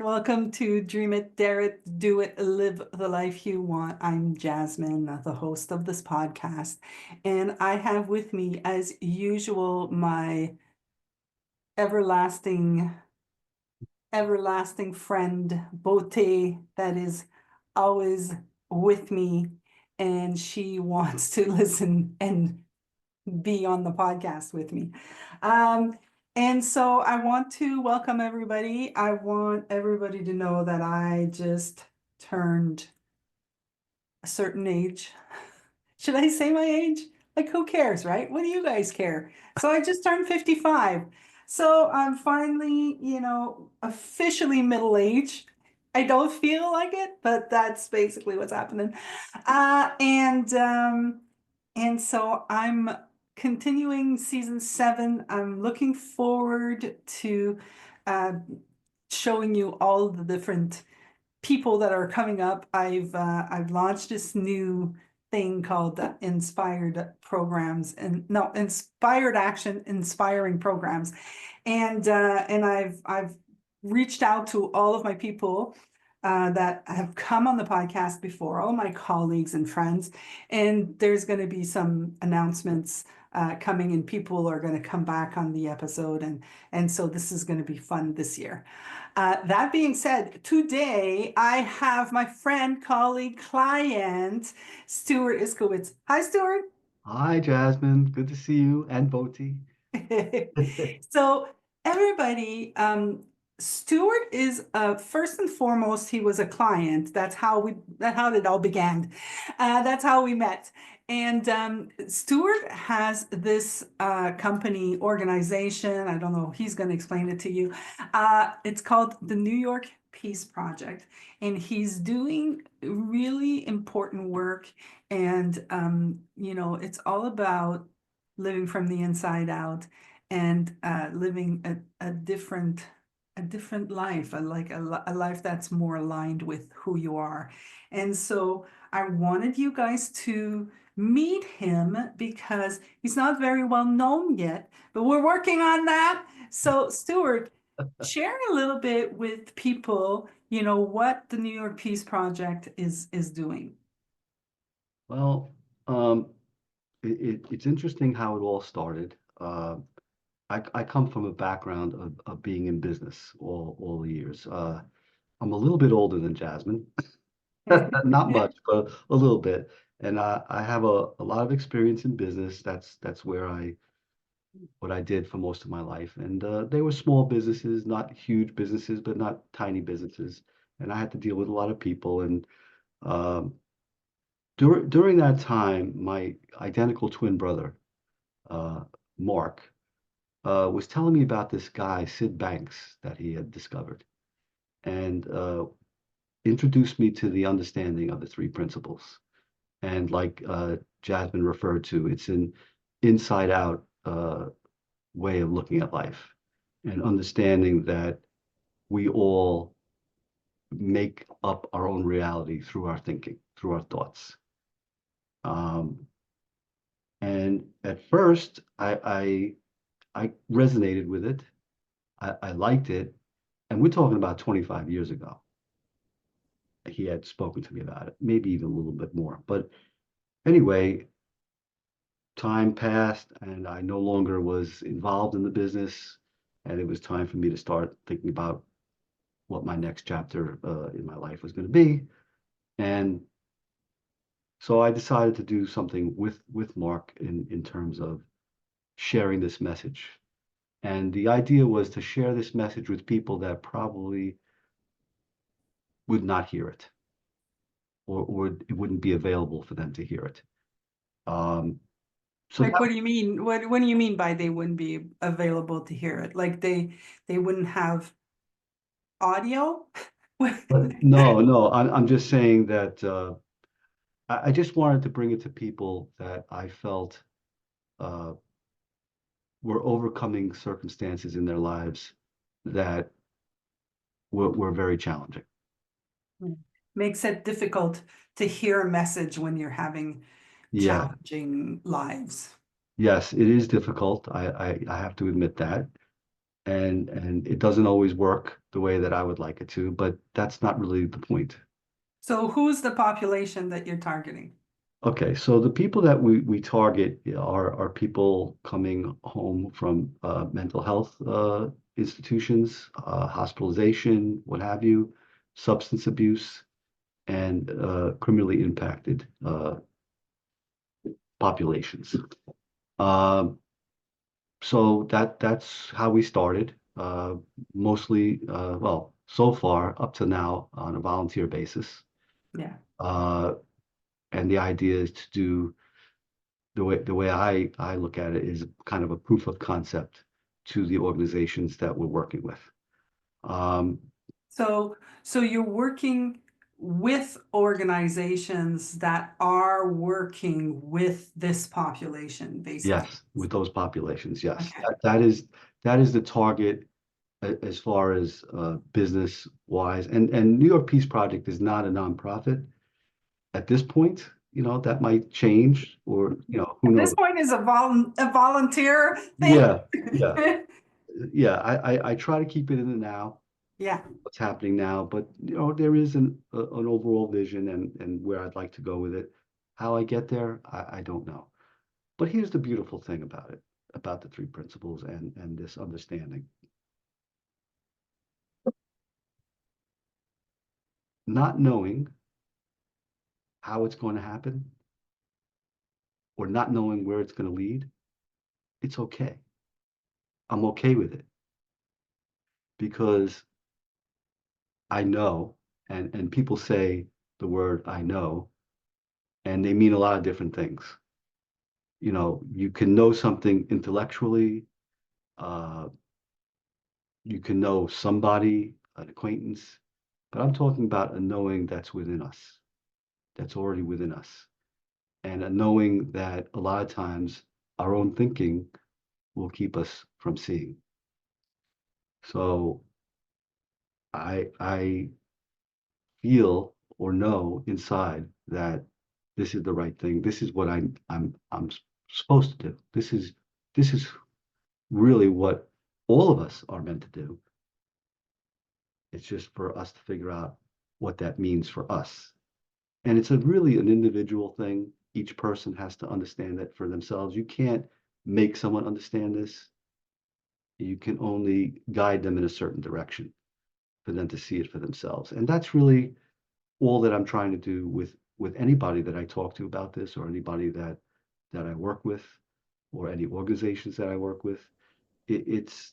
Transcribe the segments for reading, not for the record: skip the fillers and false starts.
welcome to Dream It, Dare It, Do It, Live the Life You Want. I'm Jasmine, the host of this podcast, and I have with me, as usual, my everlasting, everlasting friend, Bote, that is always with me, and she wants to listen and be on the podcast with me. And so I want to welcome everybody. I want everybody to know that I just turned a certain age. Should I say my age? Like, who cares, right? What do you guys care? So I just turned 55. So I'm finally, officially middle age. I don't feel like it, but that's basically what's happening. And so I'm continuing season 7. I'm looking forward to uh, showing you all the different people that are coming up. I've launched this new thing called Inspired Programs, and no, Inspired Action, Inspiring Programs, and I've reached out to all of my people that have come on the podcast before, all my colleagues and friends, and there's going to be some announcements coming, and people are going to come back on the episode, and so this is going to be fun this year. That being said, today I have my friend, colleague, client, Stewart Iskowitz. Hi, Stewart. Hi, Jasmine. Good to see you and Boti. So everybody, Stewart is first and foremost, he was a client. That's how it all began. That's how we met. And Stewart has this company organization. I don't know, he's going to explain it to you. It's called the New York Peace Project, and he's doing really important work. And it's all about living from the inside out and living a different life, a life that's more aligned with who you are. And so I wanted you guys to meet him because he's not very well known yet, but we're working on that. So Stewart, share a little bit with people, what the New York Peace Project is doing. Well, it's interesting how it all started. I come from a background of being in business all the years. I'm a little bit older than Jasmine, not much, but a little bit. And I have a lot of experience in business. That's what I did for most of my life. And they were small businesses, not huge businesses, but not tiny businesses. And I had to deal with a lot of people. And um, during that time, my identical twin brother, uh, Mark, was telling me about this guy, Sid Banks, that he had discovered, and introduced me to the understanding of the three principles. And like Jasmine referred to, it's an inside out way of looking at life and understanding that we all make up our own reality through our thinking, through our thoughts. Um, and at first, I resonated with it. I liked it. And we're talking about 25 years ago. He had spoken to me about it, maybe even a little bit more. But anyway, time passed and I no longer was involved in the business. And it was time for me to start thinking about what my next chapter in my life was going to be. And so I decided to do something with Mark in terms of sharing this message. And the idea was to share this message with people that probably would not hear it, or it wouldn't be available for them to hear it. Um, so Like, that, what do you mean? What do you mean by they wouldn't be available to hear it? Like they wouldn't have audio? but no, I'm just saying that I just wanted to bring it to people that I felt uh, were overcoming circumstances in their lives that were very challenging. Makes it difficult to hear a message when you're having Yeah, challenging lives. yes, it is difficult. I have to admit that. and it doesn't always work the way that I would like it to, but that's not really the point. So who's the population that you're targeting? Okay, so the people that we target are people coming home from mental health institutions, hospitalization, what have you, substance abuse, and criminally impacted populations. Um, so that's how we started. Mostly, well, so far up to now on a volunteer basis. Yeah. Uh, and the idea is to do the way I look at it is kind of a proof of concept to the organizations that we're working with. Um, So you're working with organizations that are working with this population, basically. yes, with those populations, yes, Okay. that is the target as far as business wise. And New York Peace Project is not a nonprofit at this point. That might change, or who At this knows? point is a volunteer thing. Yeah, yeah, yeah. I try to keep it in the now, Yeah. what's happening now, but there is an overall vision and where I'd like to go with it. How I get there, I don't know. But here's the beautiful thing about it, about the three principles and this understanding. Not knowing how it's going to happen or not knowing where it's going to lead, it's okay. I'm okay with it because I know, and people say the word I know, and they mean a lot of different things. You can know something intellectually, uh, you can know somebody, an acquaintance, but I'm talking about a knowing that's within us, that's already within us, and a knowing that a lot of times our own thinking will keep us from seeing. So I feel or know inside that this is the right thing. This is what I'm supposed to do. This is really what all of us are meant to do. It's just for us to figure out what that means for us. And it's really an individual thing. Each person has to understand that for themselves. You can't make someone understand this. You can only guide them in a certain direction for them to see it for themselves. And that's really all that I'm trying to do with anybody that I talk to about this, or anybody that I work with, or any organizations that I work with. It's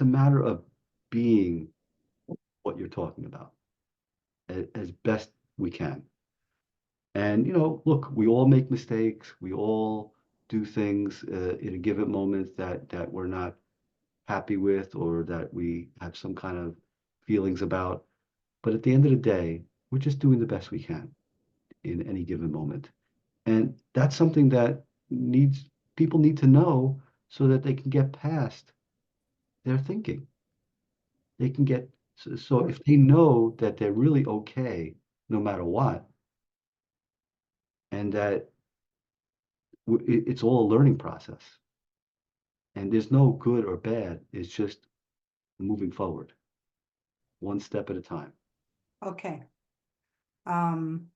a matter of being what you're talking about as best we can. And look, we all make mistakes. We all do things in a given moment that we're not happy with, or that we have some kind of feelings about. But at the end of the day, we're just doing the best we can in any given moment. And that's something that people need to know so that they can get past their thinking. They can get so if they know that they're really okay no matter what, and that it's all a learning process, and there's no good or bad, it's just moving forward, one step at a time. Okay. Um,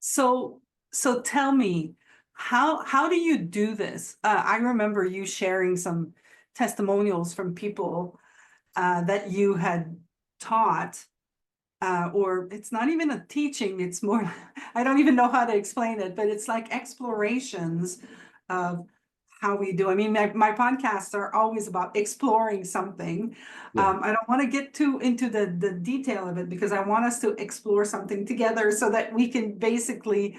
so so tell me, how do you do this? I remember you sharing some testimonials from people that you had taught, or it's not even a teaching, it's more, I don't even know how to explain it, but it's like explorations of how we do. I mean, my podcasts are always about exploring something. Yeah, I don't want to get too into the detail of it because I want us to explore something together so that we can basically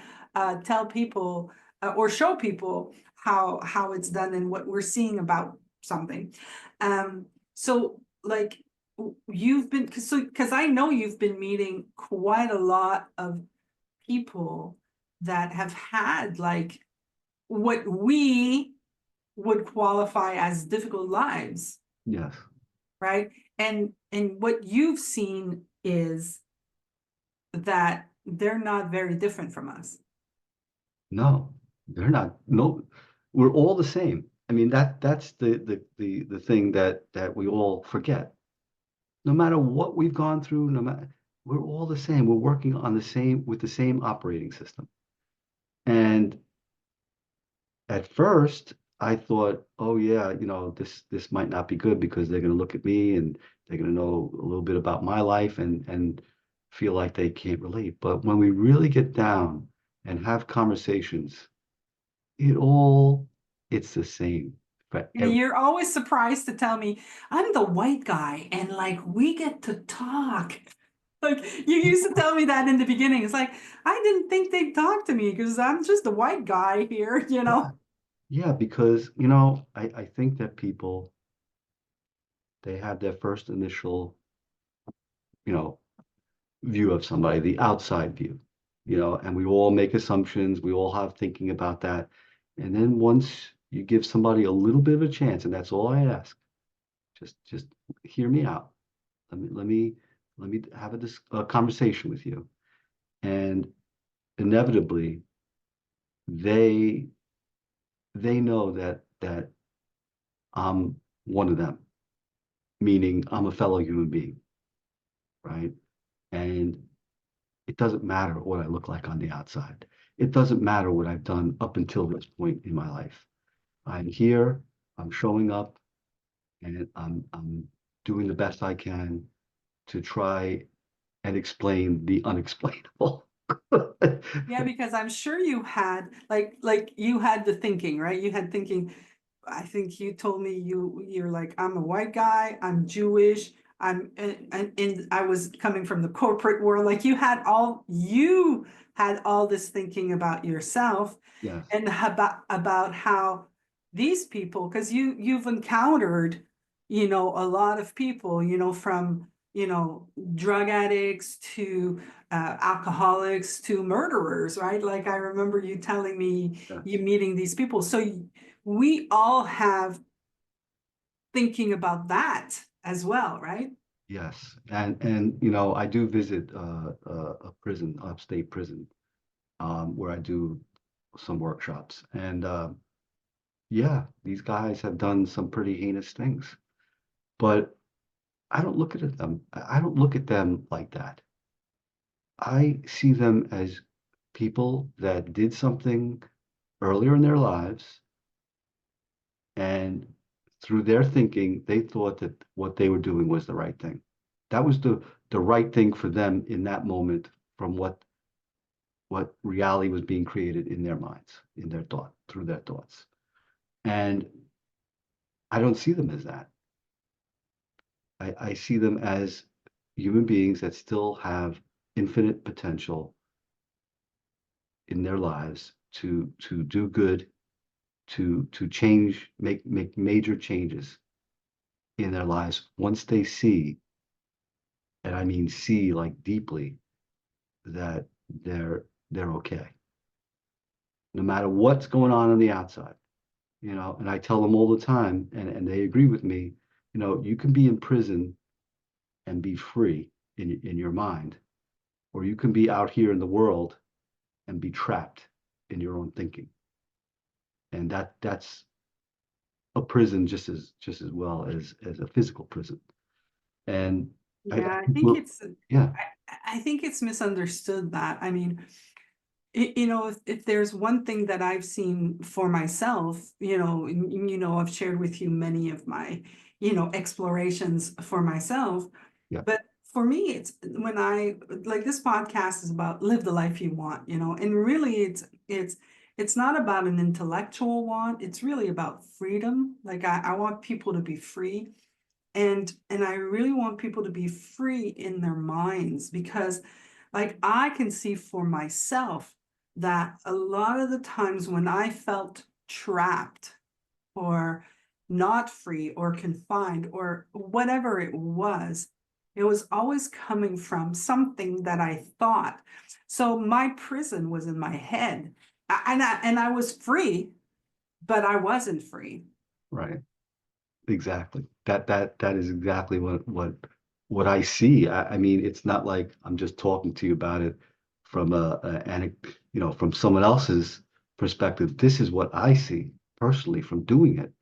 tell people or show people how it's done and what we're seeing about something. So like you've been, because I know you've been meeting quite a lot of people that have had like what we would qualify as difficult lives, yes. right? And what you've seen is that they're not very different from us. No, they're not. No, We're all the same. I mean, that's the thing that we all forget. No matter what we've gone through, no matter we're all the same. We're working on the same with the same operating system. And at first, I thought, oh yeah, this might not be good because they're going to look at me and they're going to know a little bit about my life and feel like they can't relate. But when we really get down and have conversations, it all it's the same for You know, every. you're always surprised to tell me I'm the white guy and like we get to talk. Like you used to tell me that in the beginning. It's like I didn't think they'd talk to me because I'm just a white guy here, you Yeah, know. yeah, because I think that people they have their first initial, you know, view of somebody, the outside view, and we all make assumptions, we all have thinking about that. And then once you give somebody a little bit of a chance, and that's all I ask, just hear me out. Let me have a conversation with you. And inevitably they they know that I'm one of them, meaning I'm a fellow human being, right? And it doesn't matter what I look like on the outside. It doesn't matter what I've done up until this point in my life. I'm here, I'm showing up, and I'm doing the best I can to try and explain the unexplainable. Yeah, because I'm sure you had like you had the thinking, right? You had thinking. I think you told me you're like I'm a white guy, I'm Jewish, and I was coming from the corporate world. Like you had all this thinking about yourself Yes, and about how these people, because you've encountered, a lot of people, from drug addicts to alcoholics to murderers, right? Like I remember you telling me yes, you meeting these people. So we all have thinking about that as well, right? yes. And I do visit a prison, upstate prison, where I do some workshops. And yeah, these guys have done some pretty heinous things. But I don't look at them like that. I see them as people that did something earlier in their lives, and through their thinking, they thought that what they were doing was the right thing. That was the right thing for them in that moment from what reality was being created in their minds, in their thought, through their thoughts. And I don't see them as that. I see them as human beings that still have infinite potential in their lives to do good, to change, make major changes in their lives once they see, and I mean see like deeply, that they're okay, no matter what's going on the outside. And I tell them all the time, and they agree with me, you can be in prison and be free in your mind, or you can be out here in the world and be trapped in your own thinking. And that's a prison just as well as a physical prison. And I Yeah, I think think yeah, I think it's misunderstood that. I mean, if there's one thing that I've seen for myself, I've shared with you many of my, explorations for myself. yeah, But for me, it's when I like this podcast is about live the life you want, and really it's not about an intellectual want. It's really about freedom. Like I want people to be free. And I really want people to be free in their minds because like I can see for myself that a lot of the times when I felt trapped or not free or confined or whatever it was always coming from something that I thought. So my prison was in my head. And I was free, but I wasn't free. right. Exactly. That is exactly what I see. I mean, it's not like I'm just talking to you about it from from someone else's perspective. This is what I see. personally from doing it.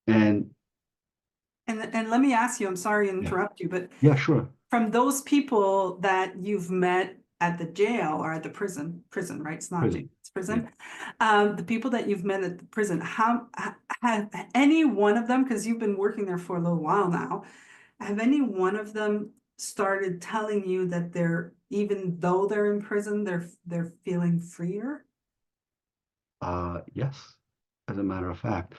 And And let me ask you, I'm sorry to yeah, interrupt you, but yeah, sure. from those people that you've met at the jail or at the prison, right? It's not jail, Prison. it's Yeah. prison. The people that you've met at the prison, have any one of them, because you've been working there for a little while now, have any one of them started telling you that even though they're in prison, they're feeling freer? Yes, as a matter of fact.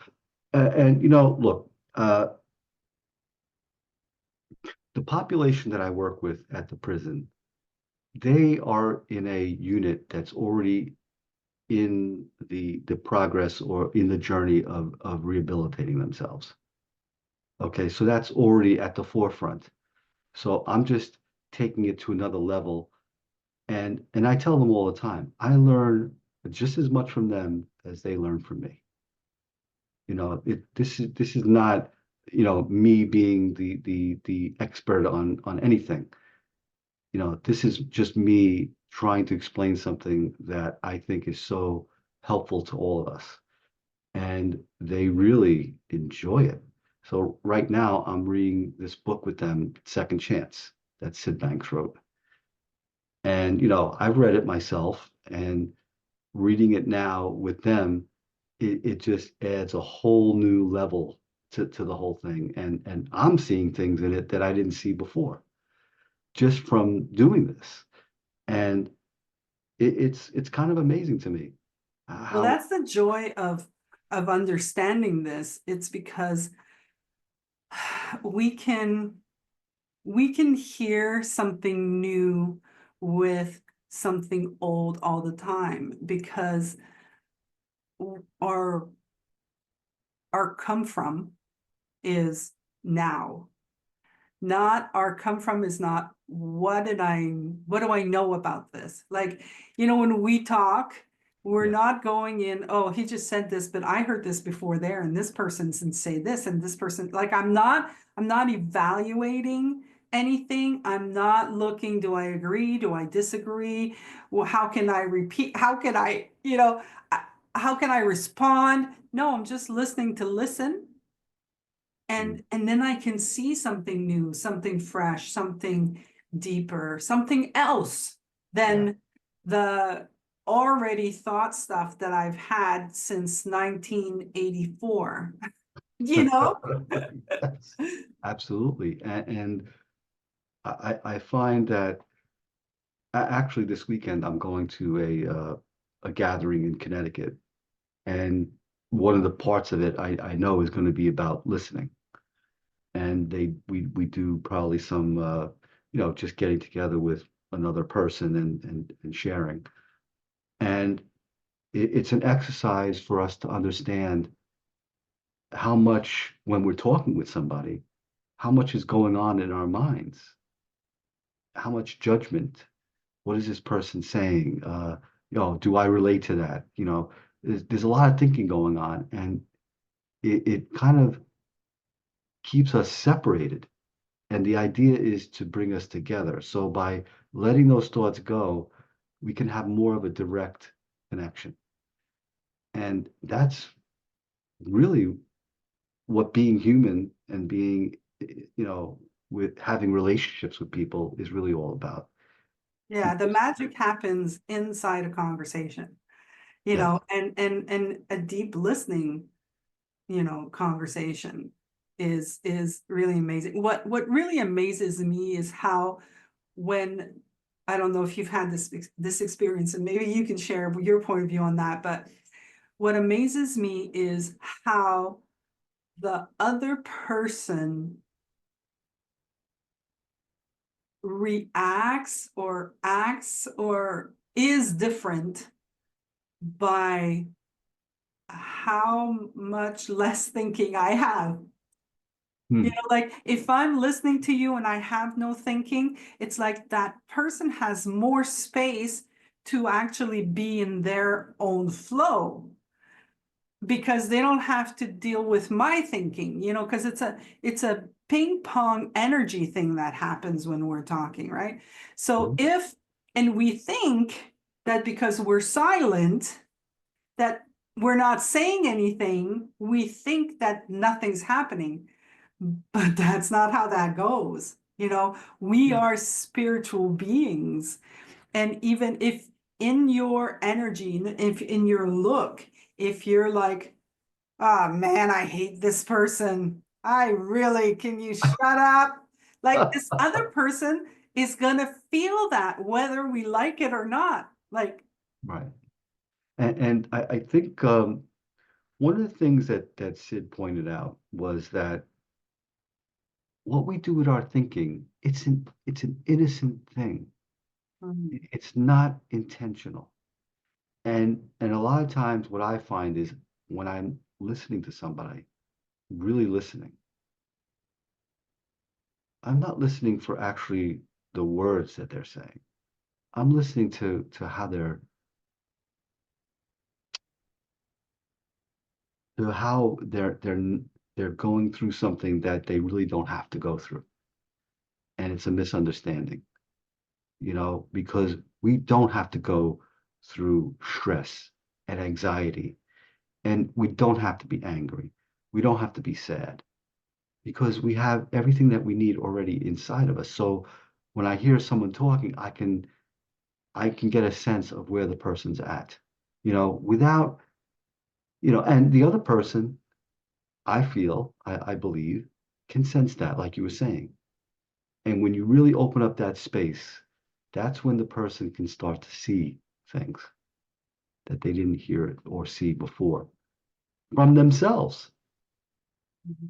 And, you know, look, the population that I work with at the prison, they are in a unit that's already in the progress or in the journey of rehabilitating themselves. Okay, so that's already at the forefront. So I'm just taking it to another level. And I tell them all the time, I learn just as much from them as they learn from me. You know, this is not, you know, me being the expert on anything. You know, this is just me trying to explain something that I think is so helpful to all of us. And they really enjoy it. So right now I'm reading this book with them, Second Chance, that Sid Banks wrote. And, you know, I've read it myself, and reading it now with them, it just adds a whole new level to the whole thing. And I'm seeing things in it that I didn't see before just from doing this. And it's kind of amazing to me Well, how that's the joy of understanding this. It's because we can we can hear something new with something old all the time, because our our come from is now. Not our come from is not what do I know about this? Like, when we talk, we're yeah. not going in, oh, he just said this, but I heard this before there, and this person didn't say this, and this person, like, I'm not evaluating anything. I'm not looking, do I agree? Do I disagree? Well, how can I repeat? How can how can I respond? No, I'm just listening to listen, Mm, and then I can see something new, something fresh, something deeper, something else yeah. than the already thought stuff that I've had since 1984. you know Yes, absolutely. And I find that actually this weekend I'm going to a gathering in Connecticut, and one of the parts of it I know is going to be about listening. And we do probably some you know, just getting together with another person and sharing. And it's an exercise for us to understand how much, when we're talking with somebody, how much is going on in our minds, how much judgment. What is this person saying? You know, do I relate to that? You know, there's a lot of thinking going on, and it kind of keeps us separated. And the idea is to bring us together. So by letting those thoughts go, we can have more of a direct connection. And that's really what being human and being, you know, with having relationships with people is really all about. yeah, the magic happens inside a conversation, Yeah. and a deep listening, conversation is really amazing. What really amazes me is how, when I don't know if you've had this experience, and maybe you can share your point of view on that, but what amazes me is how the other person reacts or acts or is different by how much less thinking I have. Hmm. Like, if I'm listening to you and I have no thinking, it's like that person has more space to actually be in their own flow, because they don't have to deal with my thinking, because it's a ping pong energy thing that happens when we're talking, right? So Mhm. if and we think that because we're silent, that we're not saying anything, we think that nothing's happening, but that's not how that goes. We are spiritual beings. And even if in your energy, if in your look, if you're like, oh man, I hate this person. Can you shut up? Like this other person is gonna feel that whether we like it or not. Like, Right. And I think one of the things that Sid pointed out was that what we do with our thinking, it's an innocent thing. It's not intentional. And a lot of times what I find is when I'm listening to somebody, really listening, I'm not listening for actually the words that they're saying. I'm listening to how they're going through something that they really don't have to go through. And it's a misunderstanding, because we don't have to go through stress and anxiety, and we don't have to be angry. We don't have to be sad because we have everything that we need already inside of us. So when I hear someone talking, I can get a sense of where the person's at, without, and the other person, I believe, can sense that, like you were saying. And when you really open up that space, that's when the person can start to see things that they didn't hear it or see before from themselves.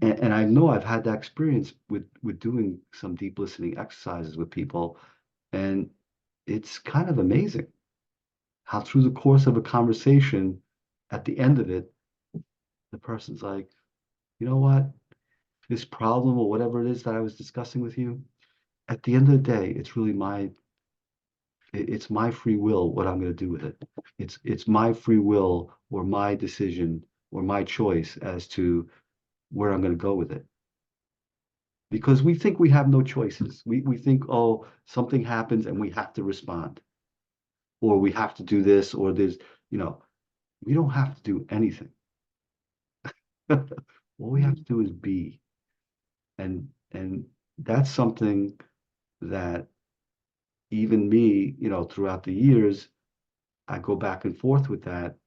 And I know I've had that experience with doing some deep listening exercises with people, and it's kind of amazing how through the course of a conversation, at the end of it, the person's like, you know what, this problem or whatever it is that I was discussing with you, at the end of the day, it's my free will what I'm going to do with it. It's my free will or my decision or my choice as to where I'm going to go with it. Because we think we have no choices. We think, oh, something happens and we have to respond, or we have to do this, or there's, you know, we don't have to do anything. All we have to do is be. And that's something that even me, throughout the years, I go back and forth with that.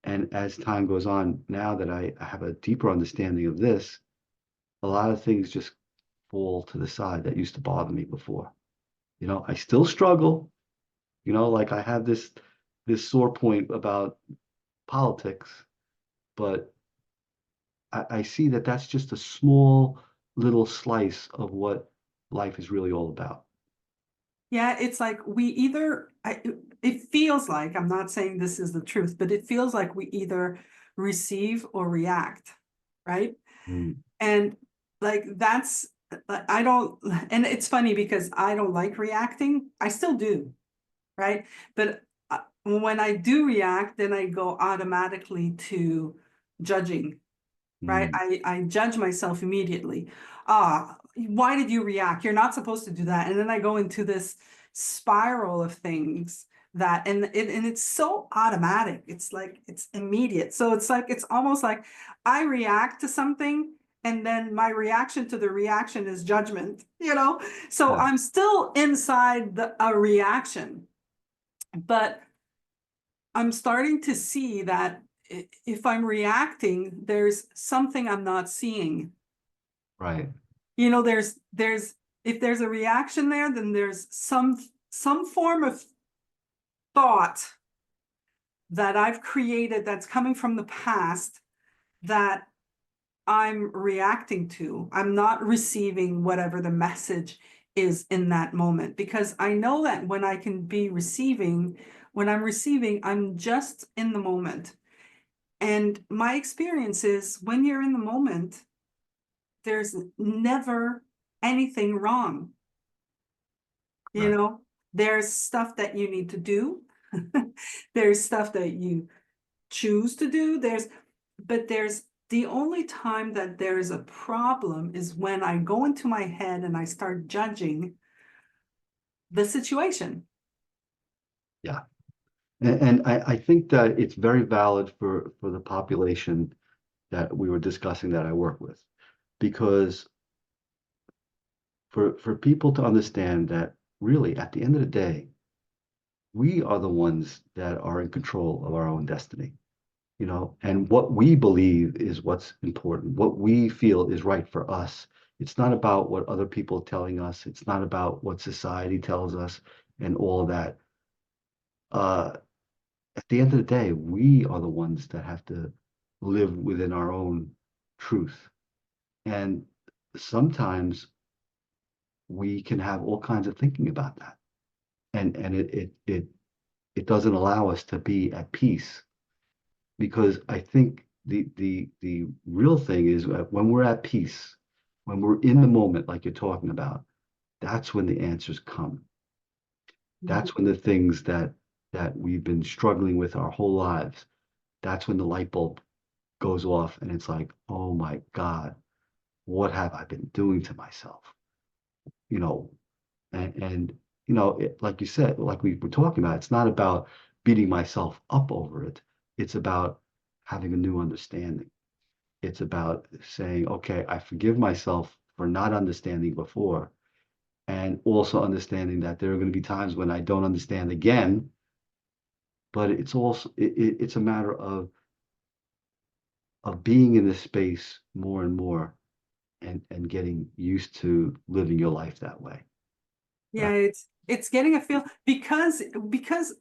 And as time goes on, now that I have a deeper understanding of this, a lot of things just fall to the side that used to bother me before. I still struggle, like I have this sore point about politics, but I see that that's just a small little slice of what life is really all about. yeah, it's like it feels like, I'm not saying this is the truth, but it feels like we either receive or react, right? Mm, And like I don't, and it's funny because I don't like reacting. I still do, right? But when I do react, then I go automatically to judging, right? mm, I judge myself immediately. Why did you react? You're not supposed to do that. And then I go into this spiral of things and it's so automatic. It's like it's immediate. So it's like it's almost like I react to something and then my reaction to the reaction is judgment, So yeah, I'm still inside a reaction, but I'm starting to see that if I'm reacting, there's something I'm not seeing. right. There's if there's a reaction there, then there's some form of thought that I've created that's coming from the past that I'm reacting to. I'm not receiving whatever the message is in that moment because I know that when I'm receiving, I'm just in the moment. And my experience is when you're in the moment, there's never anything wrong. You Right. know, there's stuff that you need to do. There's stuff that you choose to do. But there's the only time that there's a problem is when I go into my head and I start judging the situation. Yeah. And I think that it's very valid for the population that we were discussing that I work with, because for people to understand that really at the end of the day, we are the ones that are in control of our own destiny, and what we believe is what's important, what we feel is right for us. It's not about what other people are telling us. It's not about what society tells us and all that. Uh, at the end of the day, we are the ones that have to live within our own truth. And sometimes we can have all kinds of thinking about that. And it doesn't allow us to be at peace, because I think the real thing is that when we're at peace, when we're in the moment, like you're talking about, that's when the answers come. Mhm. That's when the things that we've been struggling with our whole lives, that's when the light bulb goes off and it's like, oh my God, what have I been doing to myself? You know, and like you said, like we were talking about, it's not about beating myself up over it. It's about having a new understanding. It's about saying, okay, I forgive myself for not understanding before, and also understanding that there are going to be times when I don't understand again. But it's also it's a matter of being in this space more and more, and getting used to living your life that way. Yeah, Right. it's getting a feel because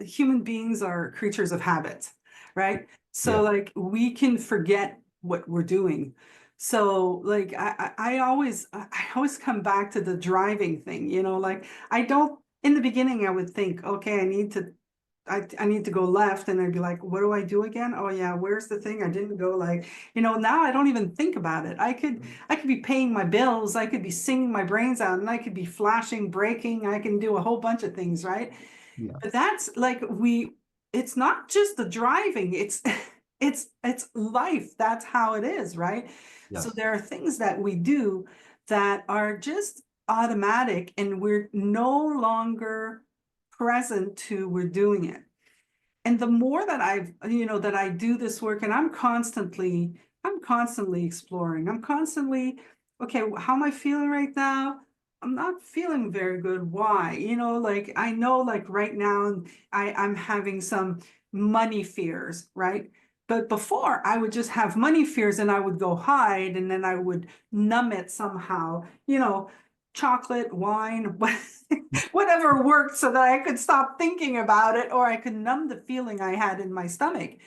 human beings are creatures of habit, right? So Yeah. like we can forget what we're doing. So like I always come back to the driving thing, like I don't in the beginning I would think, okay, I need to go left, and I'd be like, what do I do again? Oh yeah, where's the thing? I didn't go, like, now I don't even think about it. I could be paying my bills, I could be singing my brains out, and I could be flashing, braking, I can do a whole bunch of things, right? Yeah. But that's like it's not just the driving, it's it's life. That's how it is, right? So Yes. there are things that we do that are just automatic, and we're no longer present to we're doing it. And the more that that I do this work, and I'm constantly exploring. I'm constantly, okay, how am I feeling right now? I'm not feeling very good. Why? Like I know like right now I'm having some money fears, right? But before I would just have money fears and I would go hide, and then I would numb it somehow, chocolate, wine, whatever worked so that I could stop thinking about it, or I could numb the feeling I had in my stomach.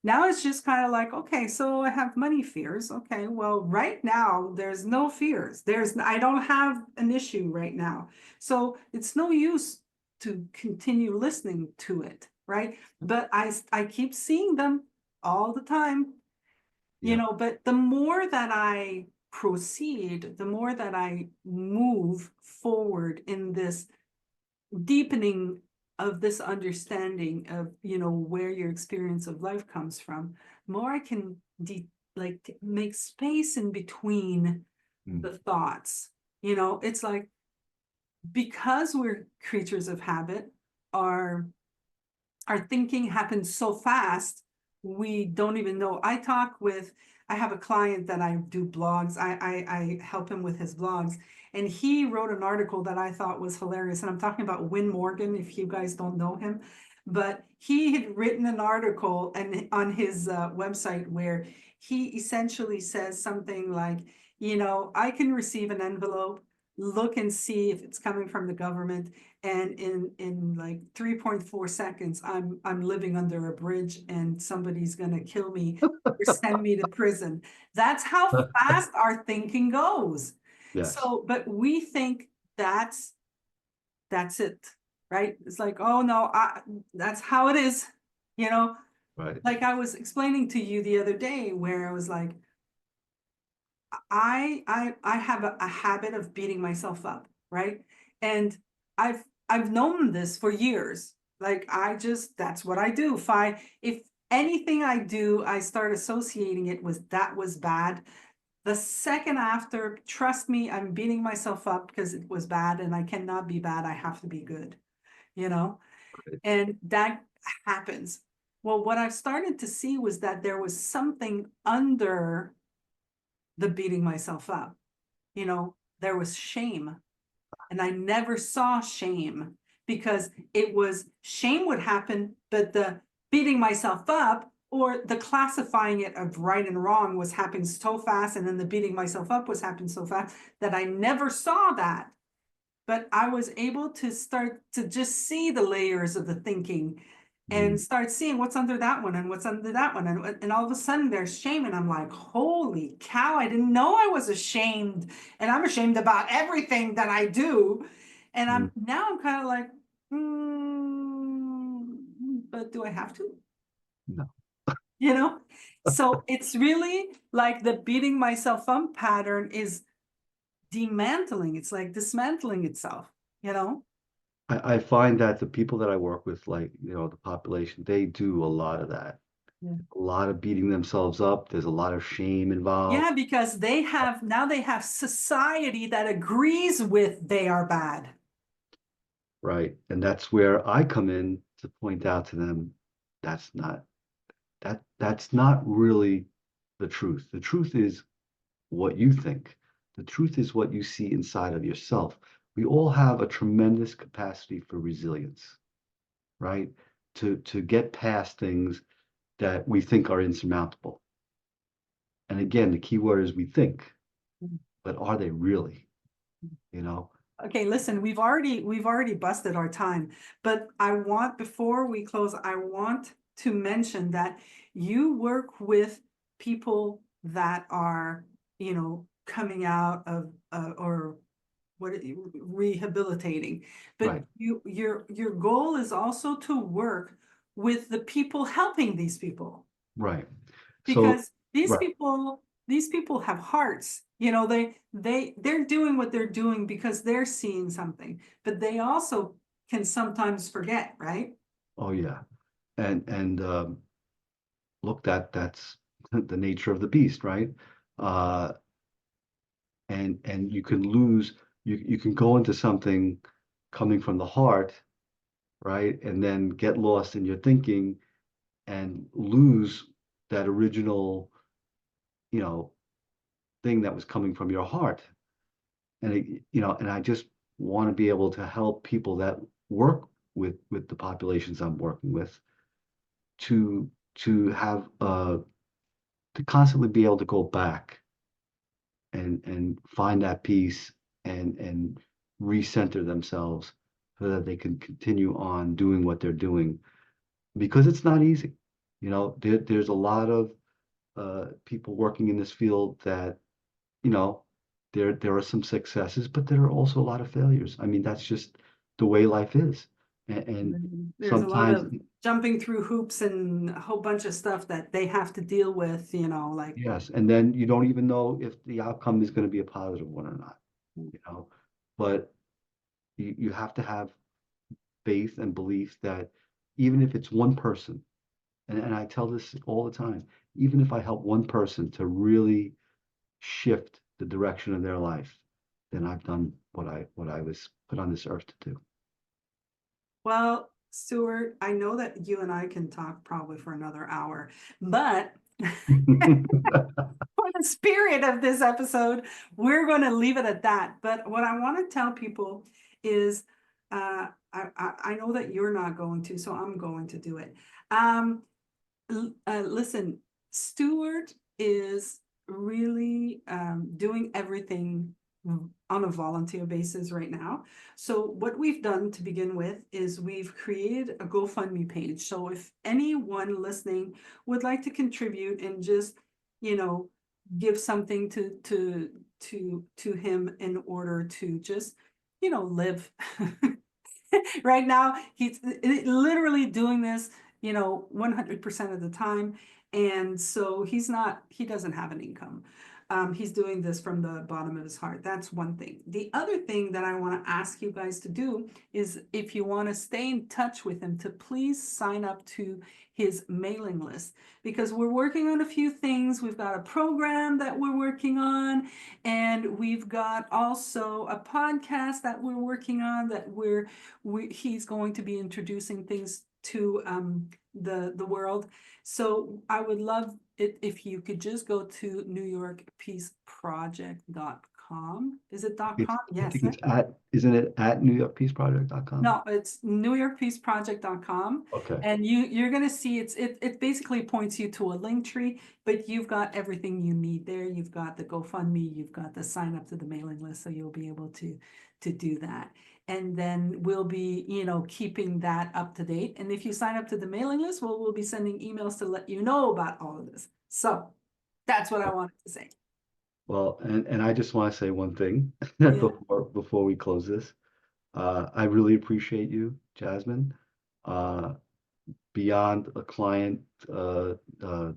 Now it's just kind of like, okay, so I have money fears. Okay, well, right now there's no fears. I don't have an issue right now. So it's no use to continue listening to it, right? But I keep seeing them all the time, Yeah. but the more that I proceed, the more that I move forward in this deepening of this understanding of where your experience of life comes from, more I can make space in between Mm. the thoughts. It's like, because we're creatures of habit, our our thinking happens so fast, we don't even know. I have a client that I do blogs. I help him with his blogs, and he wrote an article that I thought was hilarious. And I'm talking about Win Morgan, if you guys don't know him, but he had written an article and on his website where he essentially says something like, I can receive an envelope, look and see if it's coming from the government, and in like 3.4 seconds I'm living under a bridge and somebody's going to kill me or send me to prison. That's how fast our thinking goes. Yes. So but we think that's that's it, right? It's like, oh no, that's how it is, you know Right. like I was explaining to you the other day, where I was like, I have a habit of beating myself up, right? And I've known this for years. Like that's what I do. If anything I do, I start associating it with that was bad. The second after, trust me, I'm beating myself up because it was bad, and I cannot be bad. I have to be good, you know? Right. And that happens. Well, what I started to see was that there was something under the beating myself up. There was shame. And I never saw shame, because shame would happen, but the beating myself up or the classifying it of right and wrong was happening so fast. And then the beating myself up was happening so fast that I never saw that. But I was able to start to just see the layers of the thinking and Mm, start seeing what's under that one and what's under that one. And all of a sudden there's shame. And I'm like, holy cow, I didn't know I was ashamed. And I'm ashamed about everything that I do. And mm, I'm kind of like, but do I have to? no. You know? So it's really like the beating myself up pattern is demantling. It's like dismantling itself, you know? I find that the people that I work with, like, the population, they do a lot of that. Yeah. A lot of beating themselves up. There's a lot of shame involved, Yeah, because they have society that agrees with they are bad. right? And that's where I come in to point out to them that's not that's not really the truth. The truth is what you think. The truth is what you see inside of yourself. We all have a tremendous capacity for resilience, right? To get past things that we think are insurmountable. And again, the key word is we think, but are they really? You know? Okay, listen, we've already busted our time, but before we close, I want to mention that you work with people that are, coming out of or rehabilitating, but Right, your goal is also to work with the people helping these people, right. So, because these right. people these people have hearts. They're doing what they're doing because they're seeing something, but they also can sometimes forget, right? Oh yeah. And look, that's the nature of the beast, right? Uh, and you can lose, you can go into something coming from the heart, right? And then get lost in your thinking and lose that original, you know, thing that was coming from your heart. And I just want to be able to help people that work with the populations I'm working with to have to constantly be able to go back and find that peace and recenter themselves so that they can continue on doing what they're doing, because it's not easy. There's a lot of people working in this field that, you know, there are some successes, but there are also a lot of failures. I mean, that's just the way life is. And There's a lot sometimes, of jumping through hoops and a whole bunch of stuff that they have to deal with, like. yes, and then you don't even know if the outcome is going to be a positive one or not, you know. But you have to have faith and belief that even if it's one person, and I tell this all the time, even if I help one person to really shift the direction of their life, then I've done what I was put on this earth to do. Well, Stuart, I know that you and I can talk probably for another hour, but for the spirit of this episode, we're going to leave it at that. But what I want to tell people is, I know that you're not going to, so I'm going to do it. Um, Listen, Stewart is really doing everything on a volunteer basis right now. So what we've done to begin with is we've created a GoFundMe page. So if anyone listening would like to contribute and just, you know, give something to him in order to just, live. Right now, he's literally doing this, 100% of the time. And so he doesn't have an income. He's doing this from the bottom of his heart. That's one thing. The other thing that I want to ask you guys to do is, if you want to stay in touch with him, to please sign up to his mailing list, because we're working on a few things. We've got a program that we're working on, and we've got also a podcast that we're working on, that he's going to be introducing things to the world. So I would love it if you could just go to newyorkpeaceproject.com. Is it .com? I Yes. think it's isn't it at NewYorkPeaceProject.com? No, it's newyorkpeaceproject.com. Okay. And you're gonna see it basically points you to a link tree, but you've got everything you need there. You've got the GoFundMe, you've got the sign up to the mailing list, so you'll be able to do that. And then we'll be, keeping that up to date. And if you sign up to the mailing list, we'll be sending emails to let you know about all of this. So that's what I wanted to say. Well, and I just want to say one thing Yeah. before we close this. I really appreciate you, Jasmine. Uh, Beyond a client uh, uh,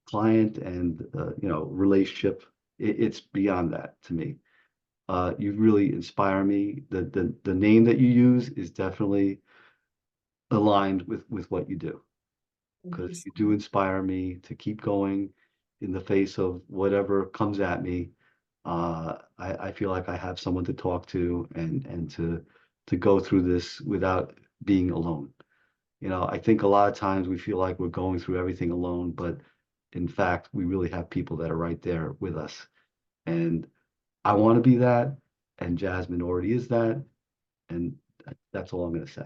client and relationship, it's beyond that to me. You really inspire me. The name that you use is definitely aligned with what you do, Thank you because so you do much. inspire me to keep going in the face of whatever comes at me. I feel like I have someone to talk to and to go through this without being alone. I think a lot of times we feel like we're going through everything alone, but in fact, we really have people that are right there with us. And I want to be that, and Jasmine already is that, and that's all I'm going to say.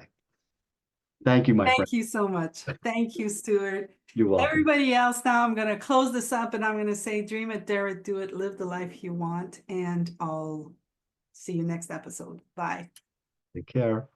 Thank you, my friend. Thank you so much. Thank you, Stuart. You're welcome. Everybody else, now I'm going to close this up and I'm going to say, dream it, dare it, do it, live the life you want. And I'll see you next episode. Bye. Take care.